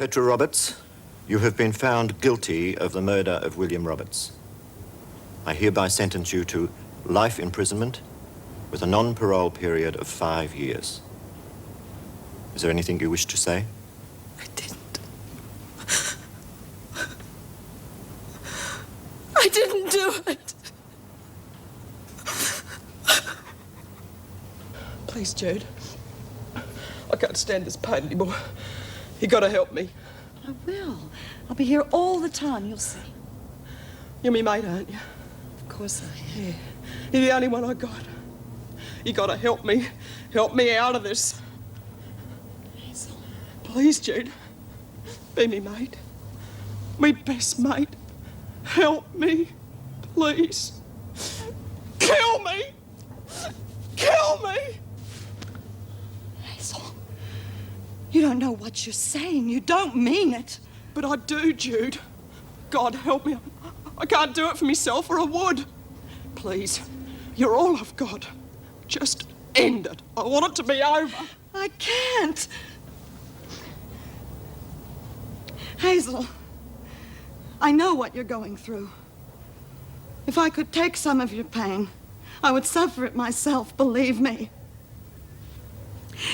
Petra Roberts, you have been found guilty of the murder of William Roberts. I hereby sentence you to life imprisonment with a non-parole period of 5 years. Is there anything you wish to say? I didn't. I didn't do it. Please, Jude. I can't stand this pain anymore. You gotta help me. I will. I'll be here all the time, you'll see. You're me mate, aren't you? Of course I am. Yeah. You're the only one I got. You gotta help me. Help me out of this. Hazel. Please, Jude. Be me mate. Me best mate. Help me. Please. Kill me. Kill me. Hazel. You don't know what you're saying. You don't mean it. But I do, Jude. God help me. I can't do it for myself, or I would. Please. You're all I've got. Just end it. I want it to be over. I can't. Hazel, I know what you're going through. If I could take some of your pain, I would suffer it myself, believe me.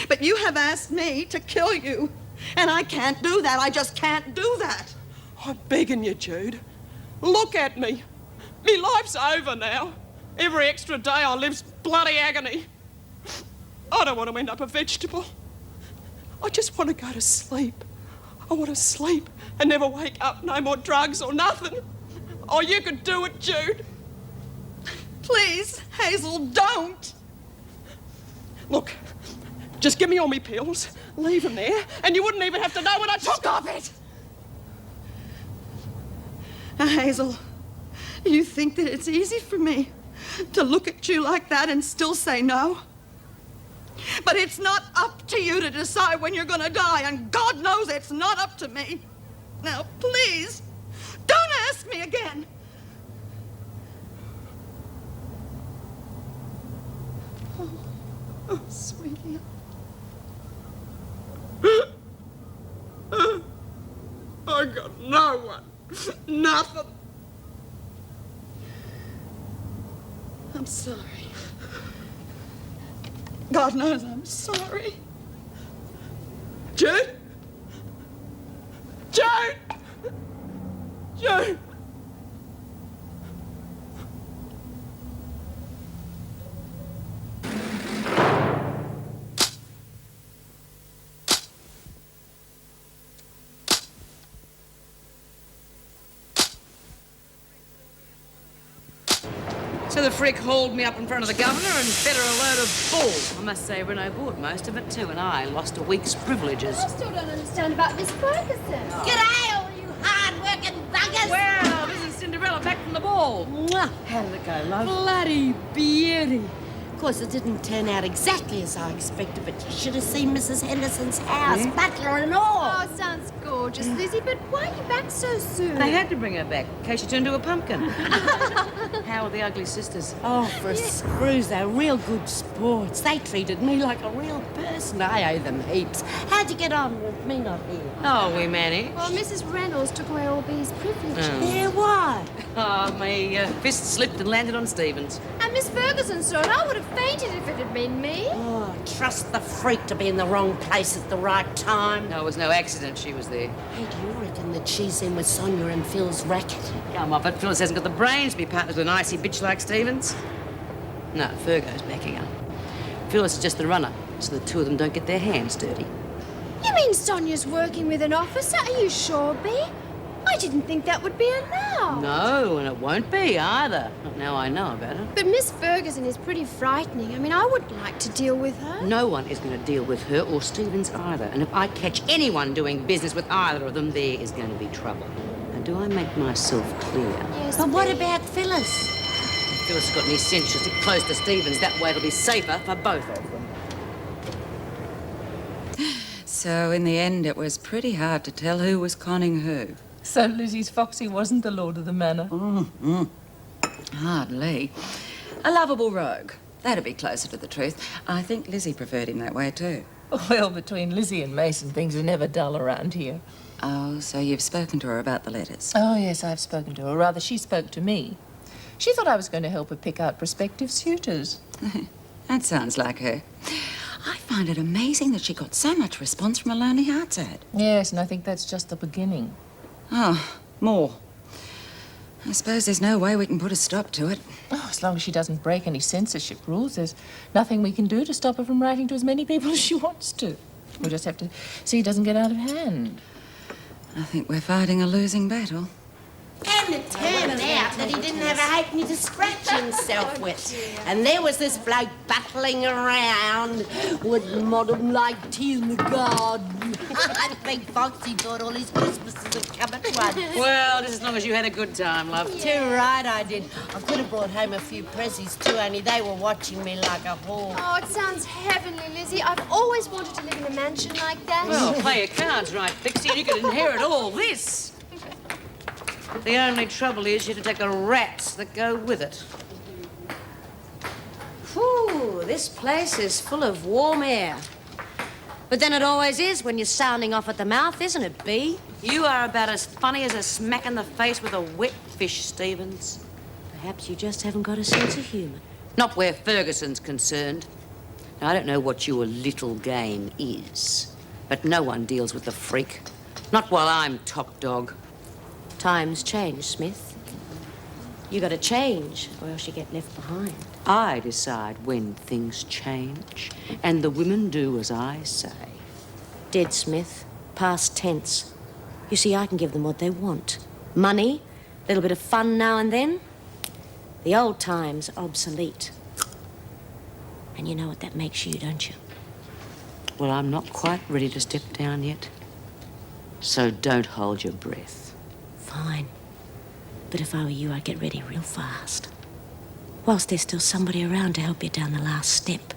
But you have asked me to kill you, and I can't do that. I just can't do that. I'm begging you, Jude. Look at me. Me life's over now. Every extra day I live's bloody agony. I don't want to end up a vegetable. I just want to go to sleep. I want to sleep and never wake up, no more drugs or nothing. Oh, you could do it, Jude. Please, Hazel, don't. Look, just give me all me pills, leave them there, and you wouldn't even have to know when I took off it. Now, Hazel, you think that it's easy for me to look at you like that and still say no? But it's not up to you to decide when you're going to die, and God knows it's not up to me. Now, please, don't ask me again. Oh, sweetie. I got no one. Nothing. I'm sorry. God knows I'm sorry. Jude? Jude! Jude! So the freak hauled me up in front of the governor and fed her a load of bull. I must say Renault bought most of it too, and I lost a week's privileges. I still don't understand about Miss Ferguson. G'day, all you hard-working buggers! Well, this is Cinderella back from the ball. Mwah. How did it go, love? Bloody beauty. Of course, it didn't turn out exactly as I expected, but you should have seen Mrs. Henderson's house, butler and all. Oh, sounds gorgeous, Lizzie, but why are you back so soon? They had to bring her back in case she turned into a pumpkin. How are the ugly sisters? Oh, for a screws, they're real good sports. They treated me like a real person. I owe them heaps. How'd you get on with me not here? Oh, we managed. Well, Mrs. Reynolds took away all B's privileges. Yeah, why? Oh, my fist slipped and landed on Stevens. And Miss Ferguson saw it. I would have fainted if it had been me. Oh, trust the freak to be in the wrong place at the right time. No, it was no accident she was there. Hey, do you reckon that she's in with Sonia and Phil's racket? Come off it, Phyllis hasn't got the brains to be partners with an icy bitch like Stevens. No, Fergo's backing her. Phyllis is just the runner, so the two of them don't get their hands dirty. You mean Sonia's working with an officer? Are you sure, B? I didn't think that would be allowed. No, and it won't be either. Not now I know about her. But Miss Ferguson is pretty frightening. I mean, I wouldn't like to deal with her. No one is going to deal with her or Stevens either. And if I catch anyone doing business with either of them, there is going to be trouble. Now, do I make myself clear? Yes, But what B. about Phyllis? If Phyllis has got any sense, she'll stick close to Stevens. That way it'll be safer for both of them. So, in the end, it was pretty hard to tell who was conning who. So Lizzie's Foxy wasn't the lord of the manor? Hardly. A lovable rogue. That'd be closer to the truth. I think Lizzie preferred him that way, too. Well, between Lizzie and Mason, things are never dull around here. Oh, so you've spoken to her about the letters? Oh, yes, I've spoken to her. Or rather, she spoke to me. She thought I was going to help her pick out prospective suitors. That sounds like her. I find it amazing that she got so much response from a Lonely Hearts ad. Yes, and I think that's just the beginning. Oh, more. I suppose there's no way we can put a stop to it. Oh, as long as she doesn't break any censorship rules, there's nothing we can do to stop her from writing to as many people as she wants to. We'll just have to see it doesn't get out of hand. I think we're fighting a losing battle. And it turned out that he didn't have a halfpenny to scratch himself with. And there was this bloke battling around with modern like tea in the garden. I think Foxy thought all his Christmases had come at once. Well, just as long as you had a good time, love. Too right I did. I could have brought home a few prezzies too, only they were watching me like a hawk. Oh, it sounds heavenly, Lizzie. I've always wanted to live in a mansion like that. Well, play your cards right, Pixie, and you could inherit all this. The only trouble is you have to take the rats that go with it. Whew, this place is full of warm air. But then it always is when you're sounding off at the mouth, isn't it, Bee? You are about as funny as a smack in the face with a wet fish, Stevens. Perhaps you just haven't got a sense of humour. Not where Ferguson's concerned. Now, I don't know what your little game is, but no one deals with the freak. Not while I'm top dog. Times change, Smith. You gotta change, or else you get left behind. I decide when things change, and the women do as I say. Dead, Smith. Past tense. You see, I can give them what they want. Money, a little bit of fun now and then. The old times are obsolete. And you know what that makes you, don't you? Well, I'm not quite ready to step down yet. So don't hold your breath. Fine. But if I were you, I'd get ready real fast. Whilst there's still somebody around to help you down the last step.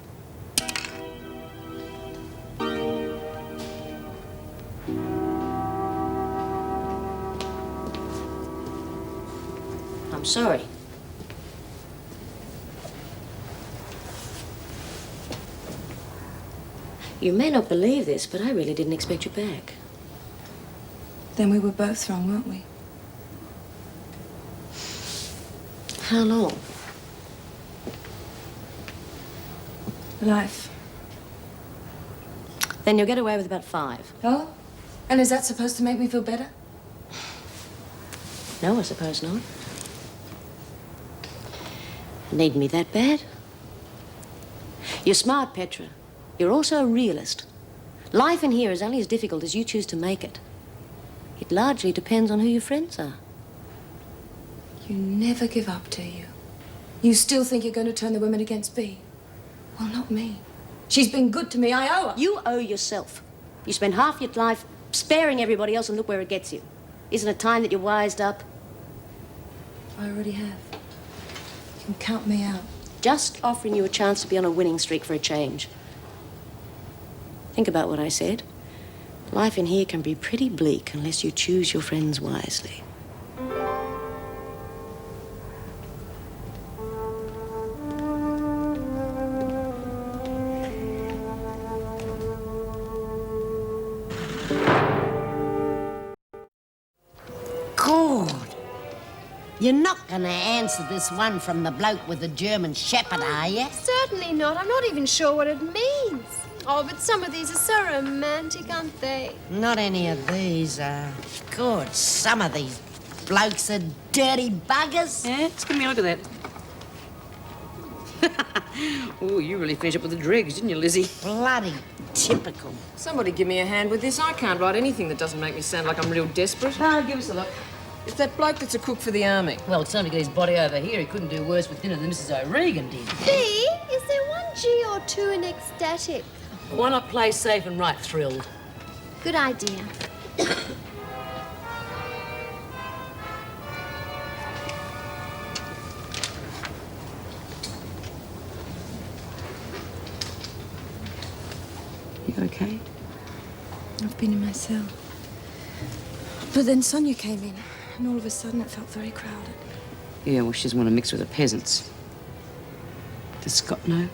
I'm sorry. You may not believe this, but I really didn't expect you back. Then we were both wrong, weren't we? How long? Life. Then you'll get away with about 5. Oh? And is that supposed to make me feel better? No, I suppose not. Need me that bad? You're smart, Petra. You're also a realist. Life in here is only as difficult as you choose to make it. It largely depends on who your friends are. You never give up, do you? You still think you're going to turn the women against Bea? Well, not me. She's been good to me. I owe her. You owe yourself. You spend half your life sparing everybody else, and look where it gets you. Isn't it time that you wised up? I already have. You can count me out. Just offering you a chance to be on a winning streak for a change. Think about what I said. Life in here can be pretty bleak unless you choose your friends wisely. God. You're not going to answer this one from the bloke with the German Shepherd, are you? Certainly not. I'm not even sure what it means. Oh, but some of these are so romantic, aren't they? Not any of these are. God, some of these blokes are dirty buggers. Yeah, just give me a look at that. Oh, you really finished up with the dregs, didn't you, Lizzie? Bloody typical. Somebody give me a hand with this. I can't write anything that doesn't make me sound like I'm real desperate. Oh, give us a look. It's that bloke that's a cook for the army. Well, it's time to get his body over here. He couldn't do worse with dinner than Mrs. O'Regan did. B, is there one G or 2 in ecstatic? Why not play safe and write thrilled? Good idea. You okay? I've been in my cell. But then Sonia came in, and all of a sudden it felt very crowded. Yeah, well, she doesn't want to mix with the peasants. Does Scott know?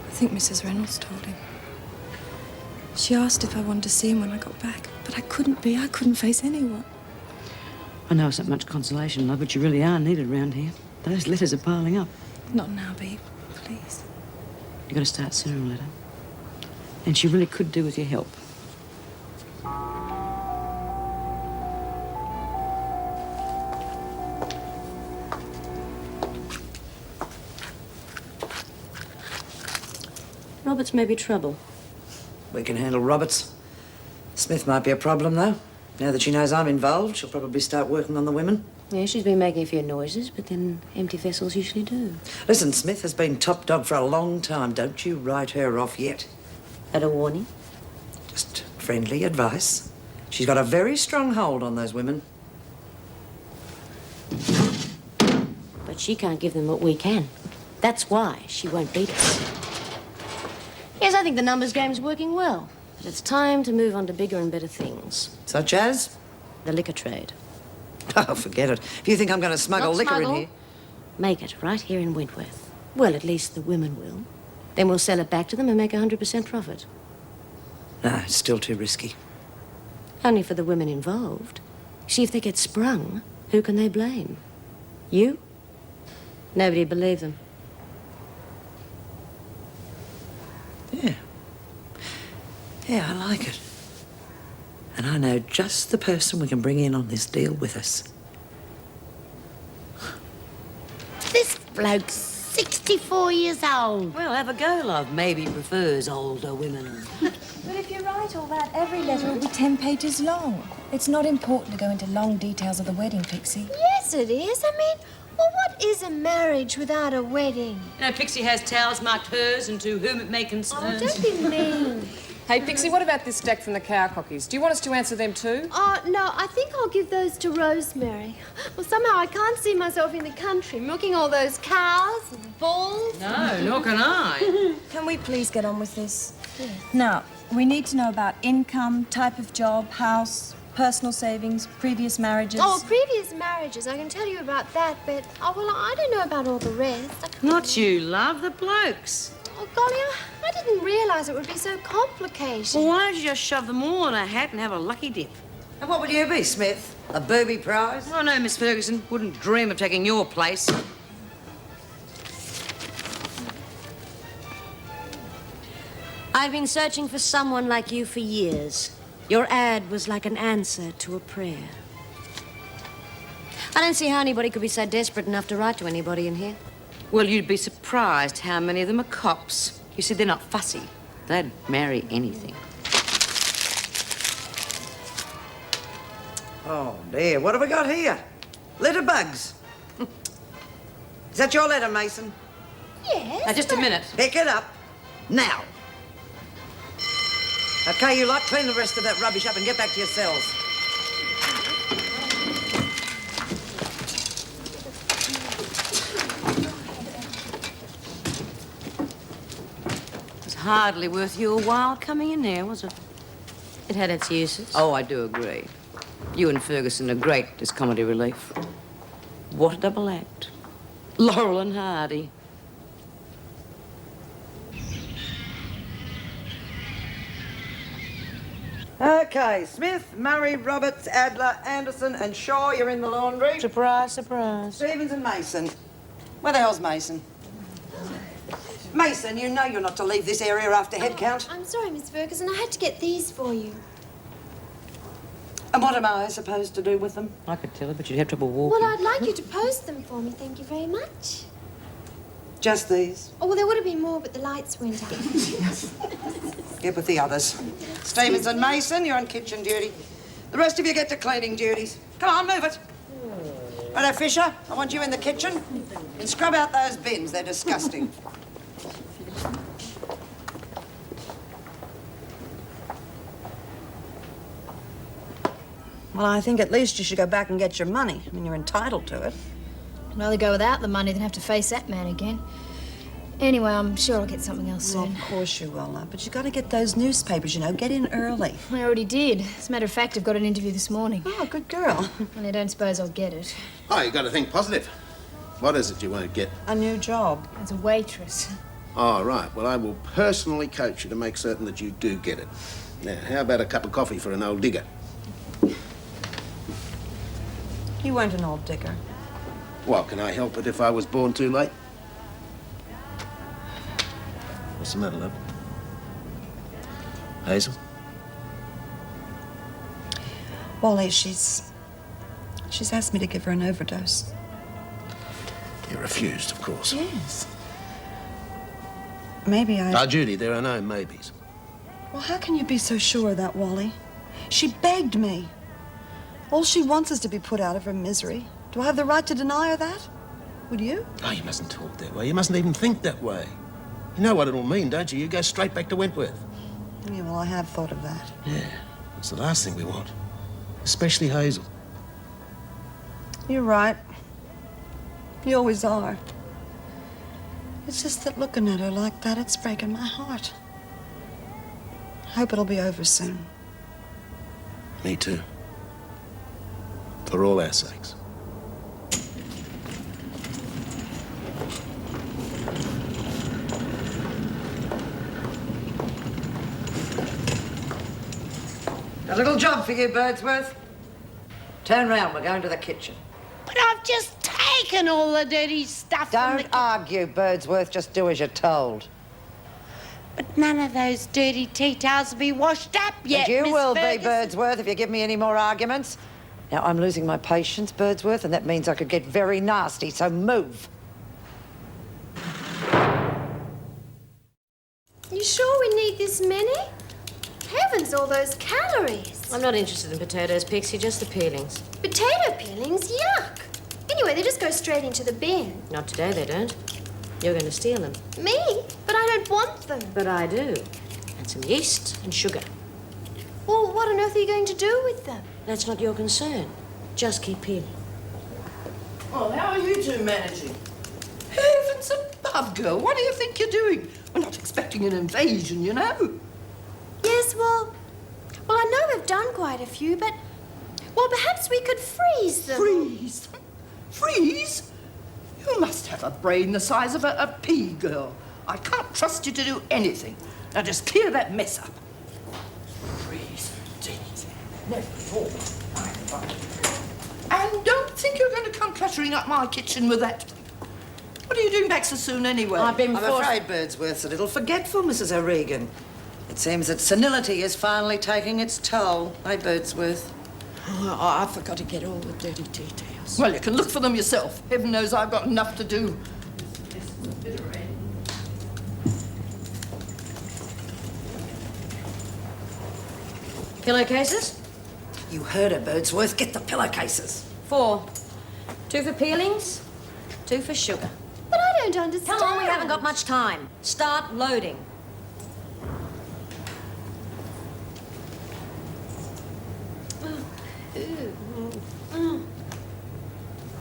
I think Mrs. Reynolds told him. She asked if I wanted to see him when I got back, But I couldn't be. I couldn't face anyone. I know it's not much consolation, love, but you really are needed around here. Those letters are piling up. Not now, babe. Please. You've got to start sooner or later. And she really could do with your help. Roberts may be trouble. We can handle Roberts. Smith might be a problem, though. Now that she knows I'm involved, she'll probably start working on the women. Yeah, she's been making a few noises, but then empty vessels usually do. Listen, Smith has been top dog for a long time. Don't you write her off yet. At a warning? Just friendly advice. She's got a very strong hold on those women. But she can't give them what we can. That's why she won't beat us. Yes, I think the numbers game's working well. But it's time to move on to bigger and better things. Such as? The liquor trade. Oh, forget it. If you think I'm going to smuggle Not liquor smuggle. in here... Make it right here in Wentworth. Well, at least the women will. Then we'll sell it back to them and make 100% profit. No, it's still too risky. Only for the women involved. See, if they get sprung, who can they blame? You? Nobody'd believe them. Yeah. Yeah, I like it. And I know just the person we can bring in on this deal with us. This bloke's 64 years old. Well, have a go, love. Maybe he prefers older women. But if you write all that, every letter will be 10 pages long. It's not important to go into long details of the wedding, Pixie. Yes, it is. I mean, well, what is a marriage without a wedding? You know, Pixie has towels marked hers and to whom it may concern. Oh, don't be mean. Hey, Pixie, what about this deck from the Cowcockies? Do you want us to answer them too? Oh, no, I think I'll give those to Rosemary. Well, somehow I can't see myself in the country milking all those cows and bulls. No, nor can I. Can we please get on with this? Yes. Now, we need to know about income, type of job, house, personal savings, previous marriages. Oh, previous marriages, I can tell you about that, but, oh, well, I don't know about all the rest. Not you, love, the blokes. Oh, golly, I didn't realise it would be so complicated. Well, why don't you just shove them all in a hat and have a lucky dip? And what would you be, Smith? A booby prize? Oh, no, Miss Ferguson. Wouldn't dream of taking your place. I've been searching for someone like you for years. Your ad was like an answer to a prayer. I don't see how anybody could be so desperate enough to write to anybody in here. Well, you'd be surprised how many of them are cops. You see, they're not fussy. They'd marry anything. Oh, dear. What have we got here? Litterbugs. Is that your letter, Mason? Yes. Now, just a minute. Pick it up. Now. Okay, you lot, clean the rest of that rubbish up and get back to your cells. It was hardly worth your while coming in here, was it? It had its uses. Oh, I do agree. You and Ferguson are great as comedy relief. What a double act. Laurel and Hardy. Okay, Smith, Murray, Roberts, Adler, Anderson, and Shaw, you're in the laundry. Surprise, surprise. Stevens and Mason. Where the hell's Mason? Mason, you know you're not to leave this area after head count. I'm sorry, Miss Ferguson. I had to get these for you. And what am I supposed to do with them? I could tell her, but you'd have trouble walking. Well, I'd like you to post them for me. Thank you very much. Just these. Oh, well, there would have been more, but the lights went out. Get with the others. Stevens and Mason, you're on kitchen duty. The rest of you get to cleaning duties. Come on, move it. Righto, Fisher, I want you in the kitchen. And scrub out those bins, they're disgusting. Well, I think at least you should go back and get your money. I mean, you're entitled to it. I'd rather go without the money than have to face that man again. Anyway, I'm sure I'll get something else Well, soon. of course you will, love. But you've got to get those newspapers, you know. Get in early. I already did. As a matter of fact, I've got an interview this morning. Oh, good girl. And I don't suppose I'll get it. Oh, you got to think positive. What is it you won't get? A new job. As a waitress. Oh, right. Well, I will personally coach you to make certain that you do get it. Now, how about a cup of coffee for an old digger? You weren't an old digger. Well, can I help it if I was born too late? What's the matter, love? Hazel? Wally, she's asked me to give her an overdose. You refused, of course. Yes. Maybe I... Now, Judy, there are no maybes. Well, how can you be so sure of that, Wally? She begged me. All she wants is to be put out of her misery. Do I have the right to deny her that? Would you? Oh, you mustn't talk that way. You mustn't even think that way. You know what it'll mean, don't you? You go straight back to Wentworth. Yeah, well, I have thought of that. Yeah, it's the last thing we want. Especially Hazel. You're right. You always are. It's just that looking at her like that, it's breaking my heart. I hope it'll be over soon. Me too. For all our sakes. A little job for you, Birdsworth. Turn round, we're going to the kitchen. But I've just taken all the dirty stuff from the... Don't argue, Birdsworth. Just do as you're told. But none of those dirty tea towels will be washed up yet, And you Miss will be, Ferguson. Birdsworth, if you give me any more arguments. Now, I'm losing my patience, Birdsworth, and that means I could get very nasty, so move. You sure we need this many? Heavens, all those calories. I'm not interested in potatoes, Pixie, just the peelings. Potato peelings? Yuck. Anyway, they just go straight into the bin. Not today, they don't. You're going to steal them. Me? But I don't want them. But I do. And some yeast and sugar. Well, what on earth are you going to do with them? That's not your concern. Just keep peeling. Well, how are you two managing? Heavens above, girl. What do you think you're doing? We're not expecting an invasion, you know. Yes, well, I know we've done quite a few, but, well, perhaps we could freeze them. Freeze? Freeze? You must have a brain the size of a pea, girl. I can't trust you to do anything. Now just clear that mess up. Freeze, indeed. Never thought. And don't think you're going to come cluttering up my kitchen with that. What are you doing back so soon, anyway? I'm afraid Birdsworth's a little forgetful, Mrs. O'Regan. It seems that senility is finally taking its toll, eh, Birdsworth? Oh, I forgot to get all the dirty details. Well, you can look for them yourself. Heaven knows I've got enough to do. Pillowcases? You heard her, Birdsworth. Get the pillowcases. 4. 2 for peelings, 2 for sugar. But I don't understand. Come on, we haven't got much time. Start loading.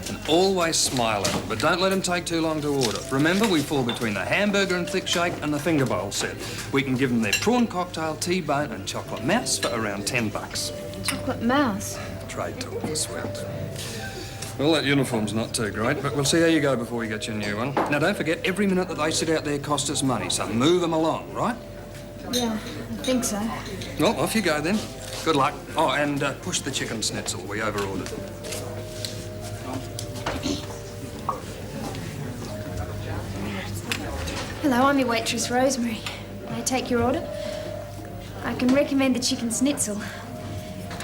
And always smile at them, but don't let them take too long to order. Remember, we fall between the hamburger and thick shake and the finger bowl set. We can give them their prawn cocktail, T-bone and chocolate mouse for around $10. Chocolate mouse. Trade talk, I swear. Well, that uniform's not too great, but we'll see how you go before we get your new one. Now, don't forget, every minute that they sit out there costs us money, so move them along, right? Yeah, I think so. Well, off you go then. Good luck. Oh, and push the chicken schnitzel. We overordered. Hello, I'm your waitress, Rosemary. May I take your order? I can recommend the chicken schnitzel.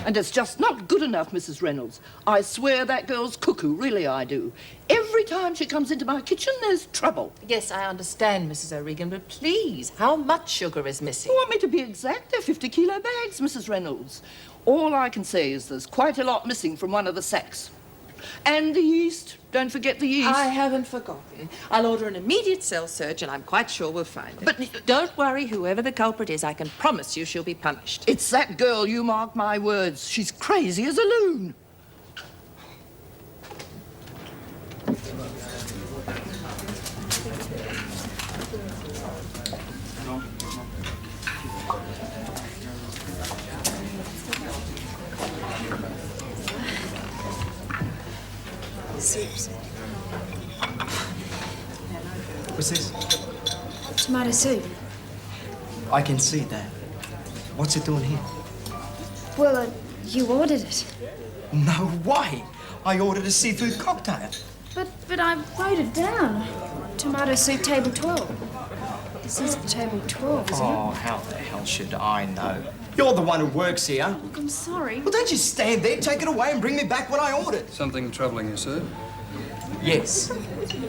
And it's just not good enough, Mrs. Reynolds. I swear that girl's cuckoo, really I do. Every time she comes into my kitchen, there's trouble. Yes, I understand, Mrs. O'Regan, but please, how much sugar is missing? You want me to be exact? They're 50-kilo bags, Mrs. Reynolds. All I can say is there's quite a lot missing from one of the sacks. And the yeast. Don't forget the yeast. I haven't forgotten. I'll order an immediate cell search, and I'm quite sure we'll find it. But don't worry, whoever the culprit is, I can promise you she'll be punished. It's that girl, you mark my words. She's crazy as a loon. Soups. What's this? Tomato soup. I can see that. What's it doing here? Well, you ordered it. No way! I ordered a seafood cocktail. But I wrote it down. Tomato soup, table 12. This is table 12, isn't it? Oh, how the hell should I know? You're the one who works here. Look, I'm sorry. Well, don't just stand there, take it away and bring me back what I ordered. Something troubling you, sir? Yes,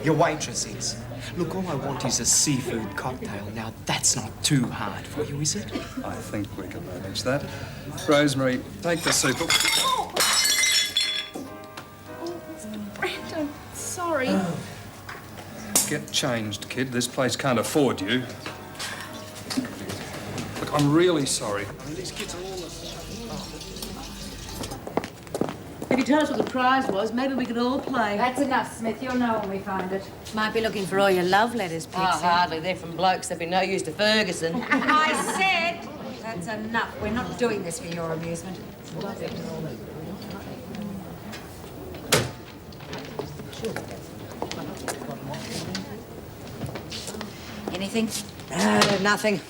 your waitress is. Look, all I want is a seafood cocktail. Now, that's not too hard for you, is it? I think we can manage that. Rosemary, take the soup. Brandon, sorry. Get changed, kid. This place can't afford you. Look, I'm really sorry. I mean, these kids are all... If you tell us what the prize was, maybe we could all play. That's enough, Smith. You'll know when we find it. Might be looking for all your love letters, Pixie. Oh, hardly. They're from blokes that'd be no use to Ferguson. I said that's enough. We're not doing this for your amusement. Anything? Nothing.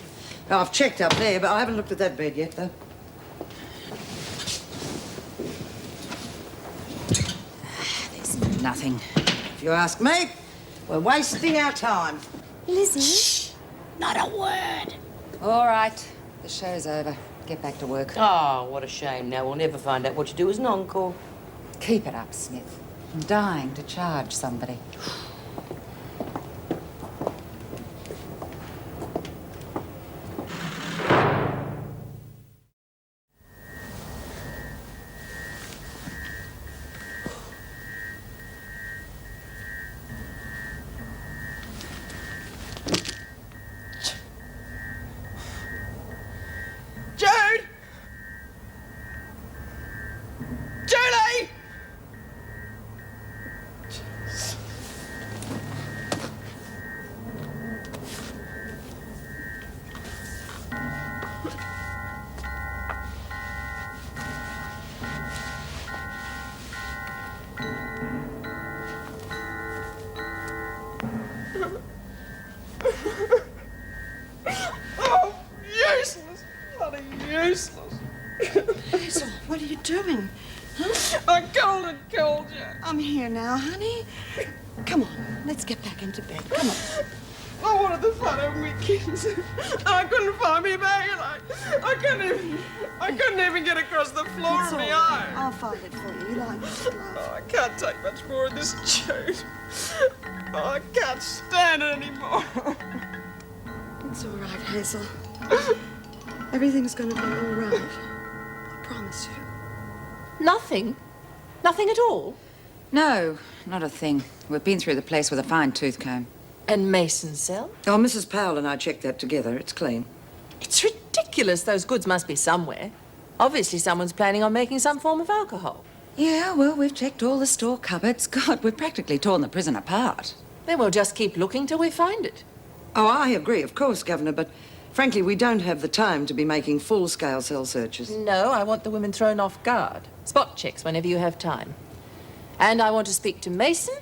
Oh, I've checked up there, but I haven't looked at that bed yet, though. There's nothing. If you ask me, we're wasting our time. Lizzie? Shh! Not a word. All right. The show's over. Get back to work. Oh, what a shame. Now we'll never find out what you do as an encore. Keep it up, Smith. I'm dying to charge somebody. Jude! Julie! Oh, useless! Bloody useless! Hazel, what are you doing? I called you. I'm here now, honey. Come on, let's get back into bed. Come on. I wanted the fun of weekends. I couldn't find me bag. I couldn't even get across the floor It's of all my right. eye. I'll find it for you. You like it, love. Oh, I can't take much more of this, Jude. Oh, I can't stand it anymore. It's all right, Hazel. Everything's gonna be all right. I promise you. Nothing? Nothing at all? No, not a thing. We've been through the place with a fine-tooth comb. And Mason's cell? Oh, Mrs. Powell and I checked that together. It's clean. It's ridiculous. Those goods must be somewhere. Obviously, someone's planning on making some form of alcohol. Yeah, well, we've checked all the store cupboards. God, we've practically torn the prison apart. Then we'll just keep looking till we find it. Oh, I agree, of course, Governor, but frankly, we don't have the time to be making full-scale cell searches. No, I want the women thrown off guard. Spot checks whenever you have time. And I want to speak to Mason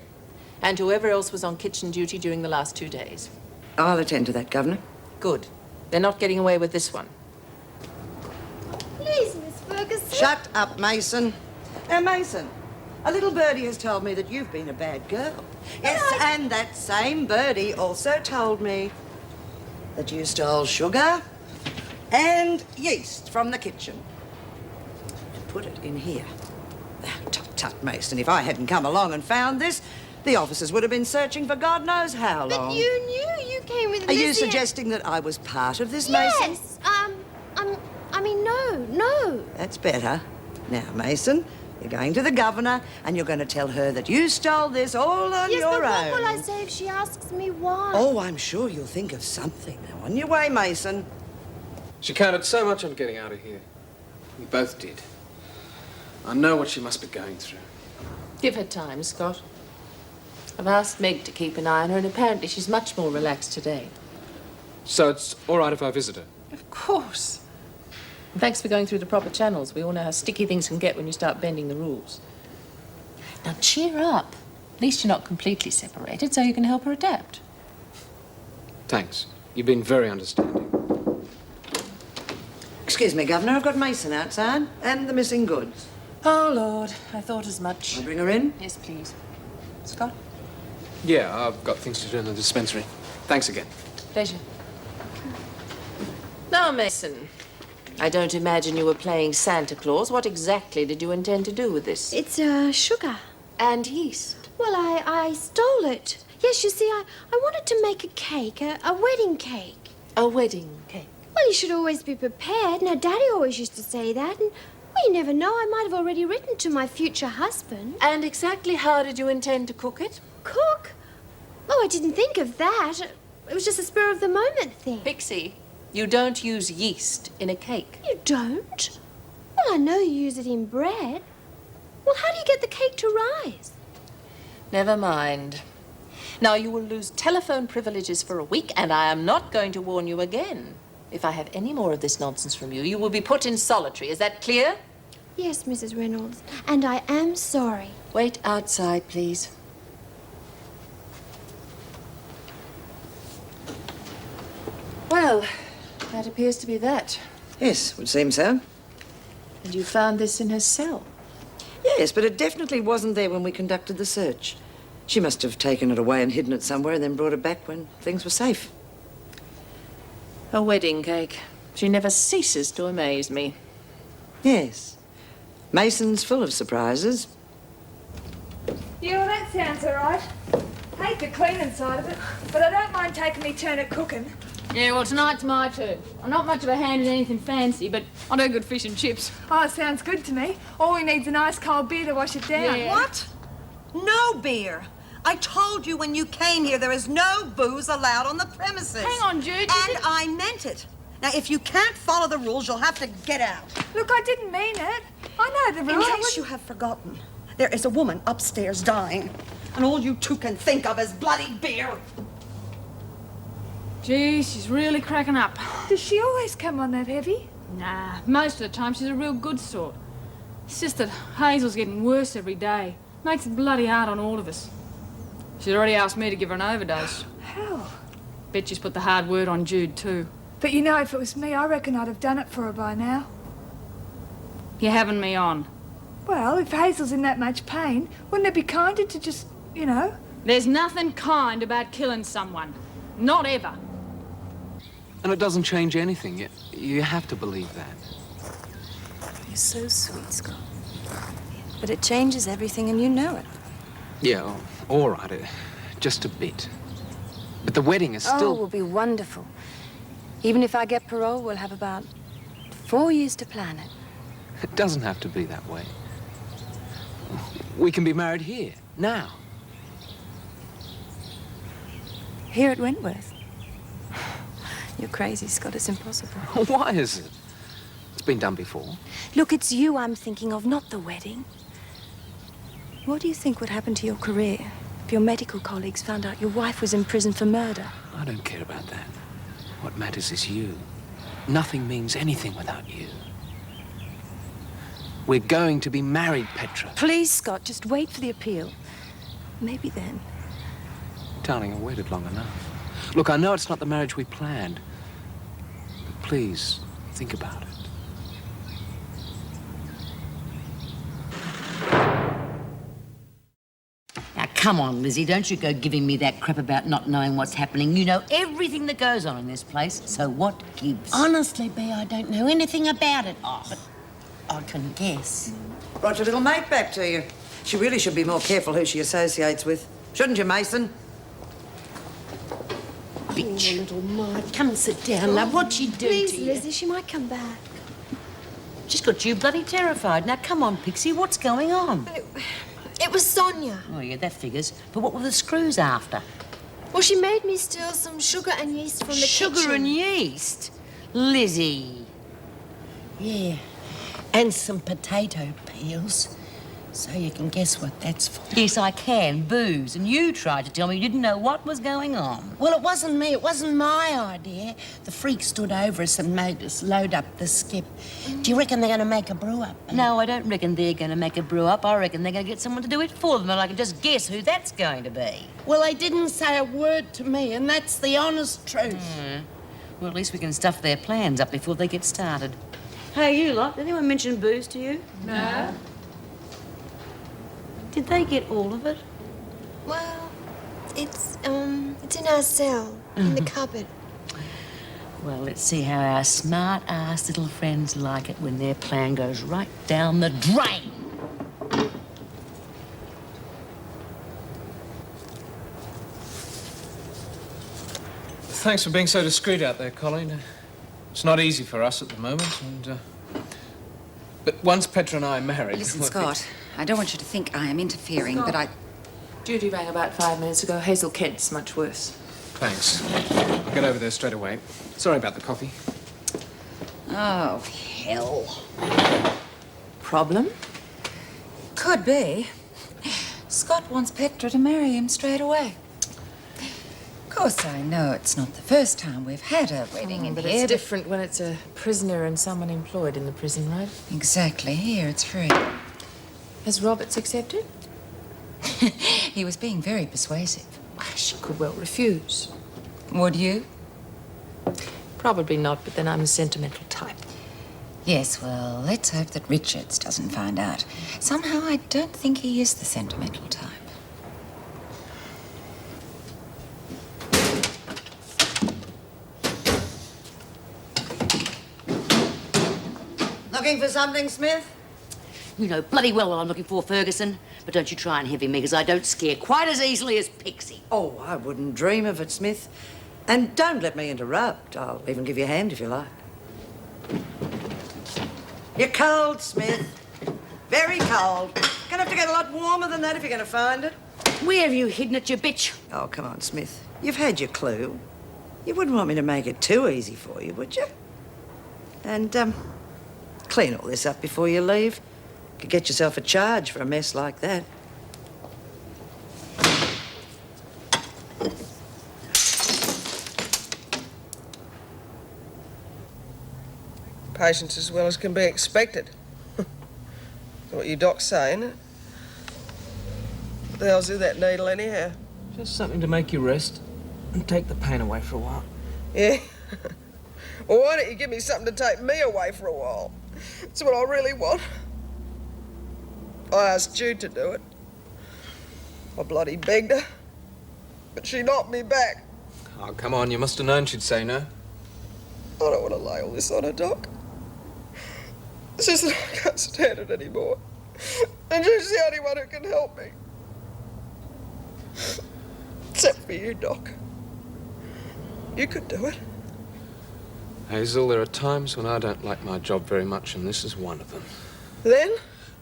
and whoever else was on kitchen duty during the last 2 days. I'll attend to that, Governor. Good. They're not getting away with this one. Please, Miss Ferguson. Shut up, Mason. Now, Mason, a little birdie has told me that you've been a bad girl. Yes, and that same birdie also told me that you stole sugar and yeast from the kitchen and put it in here. Tut, tut, Mason, if I hadn't come along and found this, the officers would have been searching for God knows how long. But you knew. You came with Are Lizzie. you suggesting that I was part of this, Mason? Yes. I mean, no. That's better. Now, Mason, you're going to the governor and you're going to tell her that you stole this all on Yes, your but own. what will I say if she asks me why? Oh, I'm sure you'll think of something. Now, on your way, Mason. She counted so much on getting out of here. We both did. I know what she must be going through. Give her time, Scott. I've asked Meg to keep an eye on her, and apparently she's much more relaxed today. So it's all right if I visit her? Of course. And thanks for going through the proper channels. We all know how sticky things can get when you start bending the rules. Now cheer up. At least you're not completely separated, so you can help her adapt. Thanks. You've been very understanding. Excuse me, Governor, I've got Mason outside and the missing goods. Oh, Lord, I thought as much. I'll bring her in. Yes, please. Scott? Yeah, I've got things to do in the dispensary. Thanks again. Pleasure. Now, Mason, I don't imagine you were playing Santa Claus. What exactly did you intend to do with this? It's sugar. And yeast. Well, I stole it. Yes, you see, I wanted to make a cake, a wedding cake. A wedding cake? Well, you should always be prepared. Now, Daddy always used to say that, and well, you never know. I might have already written to my future husband. And exactly how did you intend to cook it? Cook? Oh, I didn't think of that. It was just a spur of the moment thing. Pixie, you don't use yeast in a cake. You don't? Well, I know you use it in bread. Well, how do you get the cake to rise? Never mind. Now, you will lose telephone privileges for a week, and I am not going to warn you again. If I have any more of this nonsense from you, you will be put in solitary. Is that clear? Yes, Mrs. Reynolds, and I am sorry. Wait outside, please. Well, that appears to be that. Yes, would seem so. And you found this in her cell? Yes, but it definitely wasn't there when we conducted the search. She must have taken it away and hidden it somewhere and then brought it back when things were safe. A wedding cake. She never ceases to amaze me. Yes. Mason's full of surprises. Yeah, well, that sounds all right. Hate the cleaning side of it, but I don't mind taking me turn at cooking. Yeah, well, tonight's my turn. I'm not much of a hand at anything fancy, but I do good fish and chips. Oh, sounds good to me. All we need's a nice cold beer to wash it down. Yeah. What? No beer. I told you when you came here there is no booze allowed on the premises. Hang on, Jude. And I meant it. Now, if you can't follow the rules, you'll have to get out. Look, I didn't mean it. I know the In rules. case you have forgotten, there is a woman upstairs dying, and all you two can think of is bloody beer. Gee, she's really cracking up. Does she always come on that heavy? Nah, most of the time she's a real good sort. It's just that Hazel's getting worse every day. Makes it bloody hard on all of us. She's already asked me to give her an overdose. How? Bet she's put the hard word on Jude, too. But you know, if it was me, I reckon I'd have done it for her by now. You're having me on. Well, if Hazel's in that much pain, wouldn't it be kinder to just, you know? There's nothing kind about killing someone. Not ever. And it doesn't change anything. You have to believe that. You're so sweet, Scott. But it changes everything, and you know it. Yeah, all right. Just a bit. But the wedding is Oh, it still... will be wonderful. Even if I get parole, we'll have about 4 years to plan it. It doesn't have to be that way. We can be married here, now. Here at Wentworth. You're crazy, Scott. It's impossible. Why is it? It's been done before. Look, it's you I'm thinking of, not the wedding. What do you think would happen to your career if your medical colleagues found out your wife was in prison for murder? I don't care about that. What matters is you. Nothing means anything without you. We're going to be married, Petra. Please, Scott, just wait for the appeal. Maybe then. Darling, I waited long enough. Look, I know it's not the marriage we planned. But please, think about it. Now, come on, Lizzie, don't you go giving me that crap about not knowing what's happening. You know everything that goes on in this place, so what gives? Honestly, Bea, I don't know anything about it. Oh, but I can guess. Brought your little mate back to you. She really should be more careful who she associates with. Shouldn't you, Mason? Bitch. Little mite. Come and sit down, love. What'd she do Please, to you? Lizzie, she might come back. She's got you bloody terrified. Now, come on, Pixie, what's going on? It was Sonia. Oh, yeah, that figures. But what were the screws after? Well, she made me steal some sugar and yeast from the kitchen. Sugar and yeast? Lizzie. Yeah. And some potato peels. So you can guess what that's for. Yes, I can. Booze. And you tried to tell me you didn't know what was going on. Well, it wasn't me. It wasn't my idea. The freak stood over us and made us load up the skip. Do you reckon they're going to make a brew up? No, I don't reckon they're going to make a brew up. I reckon they're going to get someone to do it for them, and I can just guess who that's going to be. Well, they didn't say a word to me, and that's the honest truth. Well, at least we can stuff their plans up before they get started. Hey, you lot, did anyone mention booze to you? No. Did they get all of it? Well, it's in our cell, in the cupboard. Well, let's see how our smart-ass little friends like it when their plan goes right down the drain. Thanks for being so discreet out there, Colleen. It's not easy for us at the moment, and but once Petra and I are married... Listen, well, Scott, I don't want you to think I am interfering, but I... Judy rang about 5 minutes ago. Hazel Kent's much worse. Thanks. I'll get over there straight away. Sorry about the coffee. Oh, hell. Problem? Could be. Scott wants Petra to marry him straight away. Of course, I know it's not the first time we've had a wedding in but here. it's different when it's a prisoner and someone employed in the prison, right? Exactly. Here, it's free. Has Roberts accepted? He was being very persuasive. She could well refuse. Would you? Probably not, but then I'm a sentimental type. Yes, well, let's hope that Richards doesn't find out. Somehow, I don't think he is the sentimental type. Looking for something, Smith? You know bloody well what I'm looking for, Ferguson. But don't you try and heavy me, because I don't scare quite as easily as Pixie. Oh, I wouldn't dream of it, Smith. And don't let me interrupt. I'll even give you a hand if you like. You're cold, Smith. Very cold. Gonna have to get a lot warmer than that if you're gonna find it. Where have you hidden it, you bitch? Oh, come on, Smith. You've had your clue. You wouldn't want me to make it too easy for you, would you? And, clean all this up before you leave. Could get yourself a charge for a mess like that. Patience as well as can be expected. That's what your doc's saying. What the hell's in that needle anyhow? Just something to make you rest and take the pain away for a while. Yeah? Well, why don't you give me something to take me away for a while? That's what I really want. I asked Jude to do it. I bloody begged her. But she knocked me back. Oh, come on, you must have known she'd say no. I don't want to lay all this on her, Doc. It's just that I can't stand it anymore. And she's the only one who can help me. Except for you, Doc. You could do it. Hazel, there are times when I don't like my job very much, and this is one of them. Then?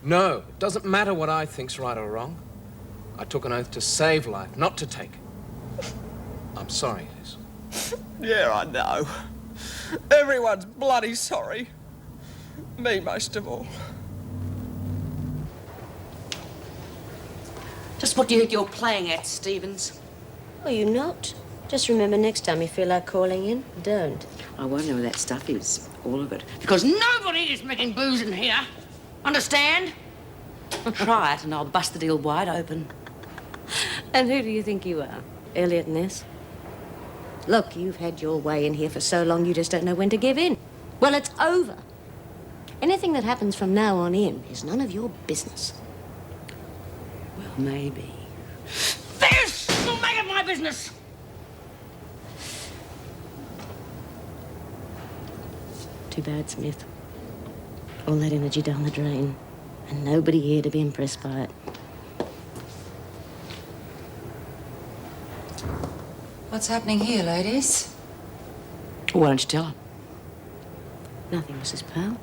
No, it doesn't matter what I think's right or wrong. I took an oath to save life, not to take it. I'm sorry, Hazel. Yeah, I know. Everyone's bloody sorry. Me most of all. Just what do you think you're playing at, Stevens? Oh, you not? Just remember next time you feel like calling in, don't. I won't know where that stuff is, all of it. Because nobody is making booze in here. Understand? Try it and I'll bust the deal wide open. And who do you think you are? Elliot Ness? Look, you've had your way in here for so long you just don't know when to give in. Well, it's over. Anything that happens from now on in is none of your business. Well, maybe. This will make it my business! Too bad, Smith. All that energy down the drain. And nobody here to be impressed by it. What's happening here, ladies? Why don't you tell her? Nothing, Mrs. Powell.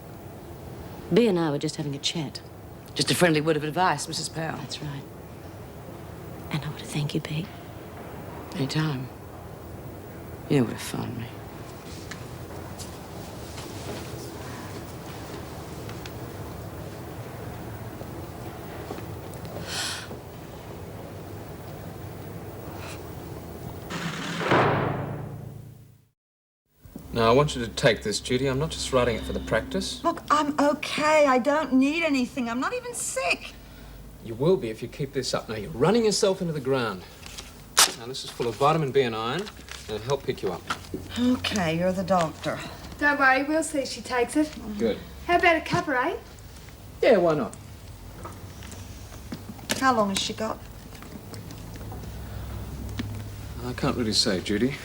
Bea and I were just having a chat. Just a friendly word of advice, Mrs. Powell. That's right. And I want to thank you, Bea. Anytime. You know where to find me. Now, I want you to take this, Judy. I'm not just writing it for the practice. Look, I'm okay. I don't need anything. I'm not even sick. You will be if you keep this up. Now, you're running yourself into the ground. Now, this is full of vitamin B and iron, and it'll help pick you up. Okay, you're the doctor. Don't worry, we'll see if she takes it. Good. How about a cuppa, eh? Yeah, why not? How long has she got? I can't really say, Judy.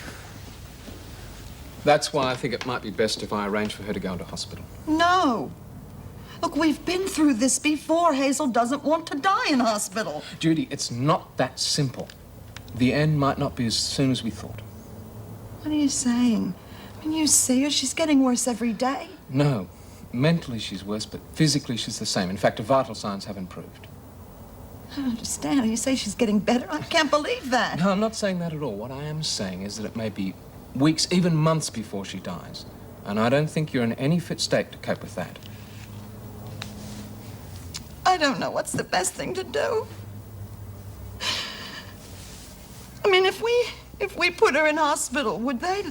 That's why I think it might be best if I arrange for her to go into hospital. No. Look, we've been through this before. Hazel doesn't want to die in hospital. Judy, it's not that simple. The end might not be as soon as we thought. What are you saying? I mean, you see her. She's getting worse every day. No. Mentally she's worse, but physically she's the same. In fact, her vital signs have improved. I don't understand. You say she's getting better? I can't believe that. No, I'm not saying that at all. What I am saying is that it may be weeks, even months before she dies. And I don't think you're in any fit state to cope with that. I don't know what's the best thing to do. I mean, if we put her in hospital, would they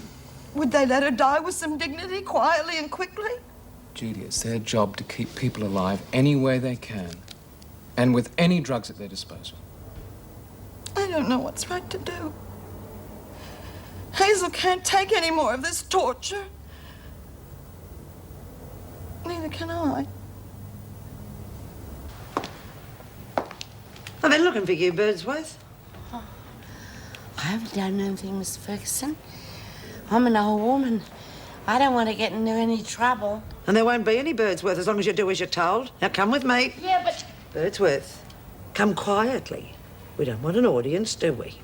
let her die with some dignity, quietly and quickly? Judy, it's their job to keep people alive any way they can. And with any drugs at their disposal. I don't know what's right to do. Hazel can't take any more of this torture. Neither can I. I've been looking for you, Birdsworth. Oh, I haven't done anything, Miss Ferguson. I'm an old woman. I don't want to get into any trouble. And there won't be any Birdsworth as long as you do as you're told. Now come with me. Yeah, but... Birdsworth, come quietly. We don't want an audience, do we?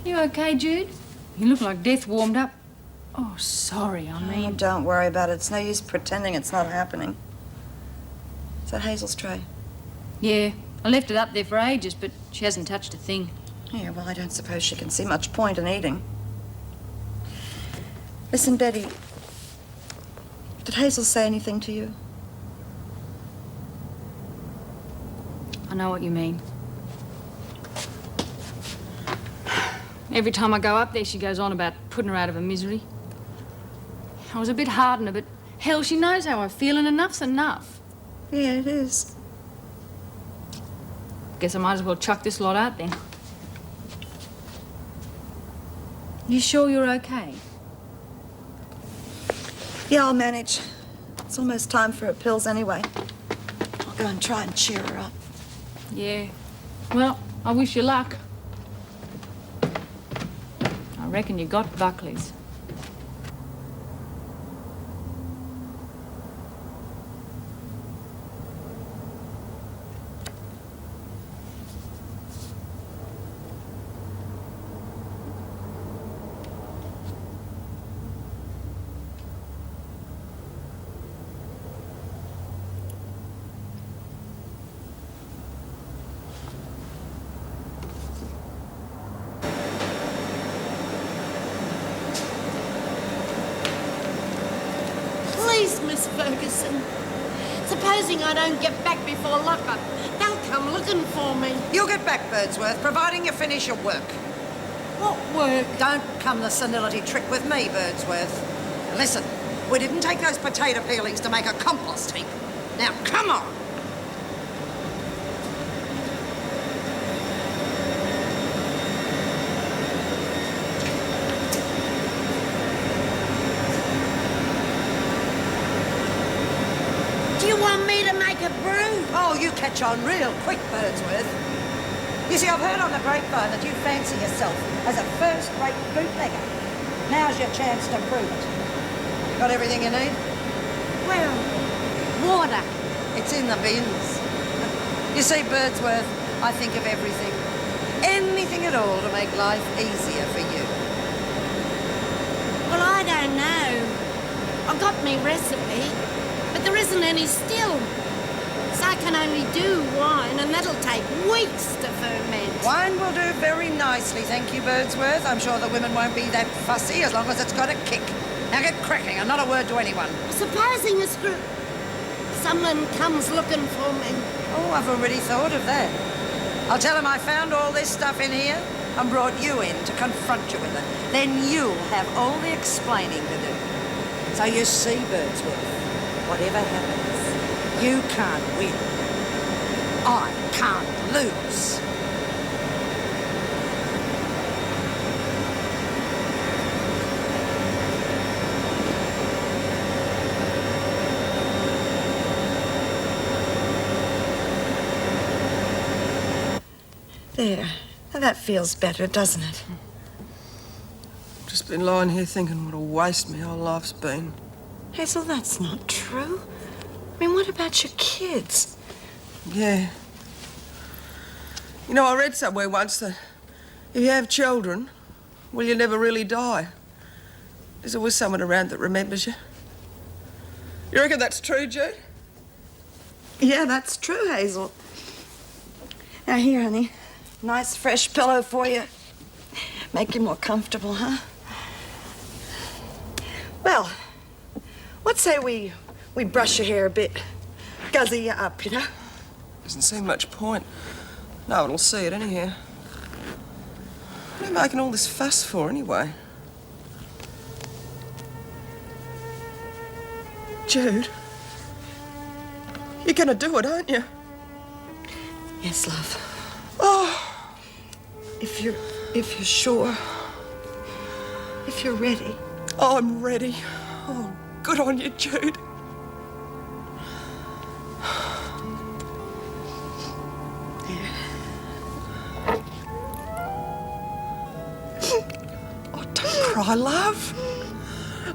You okay, Jude? You look like death warmed up. Oh, sorry, I mean... Oh, don't worry about it. It's no use pretending it's not happening. Is that Hazel's tray? Yeah, I left it up there for ages, but she hasn't touched a thing. Yeah, well, I don't suppose she can see much point in eating. Listen, Betty, did Hazel say anything to you? I know what you mean. Every time I go up there, she goes on about putting her out of her misery. I was a bit hard on her, but hell, she knows how I feel, and enough's enough. Yeah, it is. Guess I might as well chuck this lot out then. You sure you're okay? Yeah, I'll manage. It's almost time for her pills anyway. I'll go and try and cheer her up. Yeah. Well, I wish you luck. I reckon you got Buckley's. Please, Miss Ferguson. Supposing I don't get back before lockup, they'll come looking for me. You'll get back, Birdsworth, providing you finish your work. What work? Don't come the senility trick with me, Birdsworth. Now listen, we didn't take those potato peelings to make a compost heap. Now, come on! Do you want me to make a brew? Oh, you catch on real quick, Birdsworth. You see, I've heard on the grapevine that you fancy yourself as a first-rate bootlegger. Now's your chance to prove it. Got everything you need? Well, water. It's in the bins. You see, Birdsworth, I think of everything. Anything at all to make life easier for you. Well, I don't know. I've got me recipe, but there isn't any still. So I can only do wine, and that'll take weeks to ferment. Wine will do very nicely, thank you, Birdsworth. I'm sure the women won't be that fussy as long as it's got a kick. Now get cracking, and not a word to anyone. Supposing someone comes looking for me. Oh, I've already thought of that. I'll tell them I found all this stuff in here and brought you in to confront you with it. Then you'll have all the explaining to do. So you see, Birdsworth, whatever happens, you can't win. I can't lose. There. Now that feels better, doesn't it? I've just been lying here thinking what a waste my whole life's been. Hazel, that's not true. I mean, what about your kids? Yeah. You know, I read somewhere once that if you have children, well, you never really die. There's always someone around that remembers you. You reckon that's true, Jude? Yeah, that's true, Hazel. Now, here, honey. Nice, fresh pillow for you. Make you more comfortable, huh? Well, let's say we brush your hair a bit. Guzzy you up, you know? Doesn't seem much point. No one will see it anyhow. What are you making all this fuss for, anyway? Jude, you're gonna do it, aren't you? Yes, love. Oh, if you're sure, if you're ready. I'm ready. Oh, good on you, Jude. Oh, don't cry, love.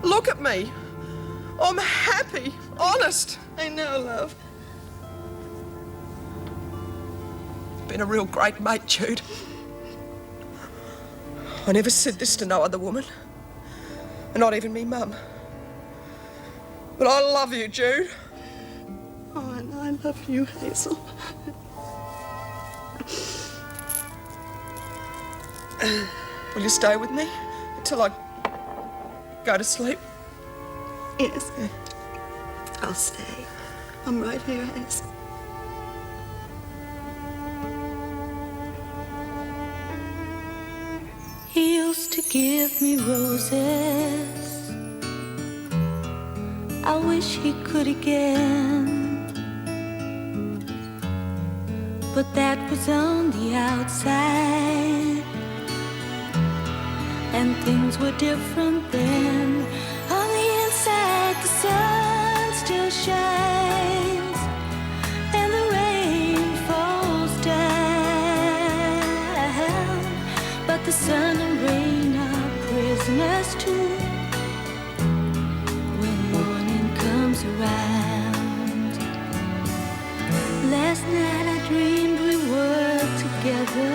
Look at me. I'm happy, honest. I know, love. Been a real great mate, Jude. I never said this to no other woman. And not even me mum. But I love you, Jude. Oh, and I love you, Hazel. Will you stay with me until I go to sleep? Yes. I'll stay. I'm right here, Hazel. He used to give me roses. I wish he could again. But that was on the outside, and things were different then. On the inside, the sun still shines, and the rain falls down. But the sun and rain are prisoners too when morning comes around. Last night I dreamed we were together,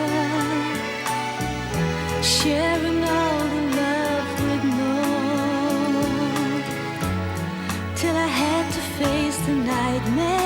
sharing all the love we'd known, till I had to face the nightmare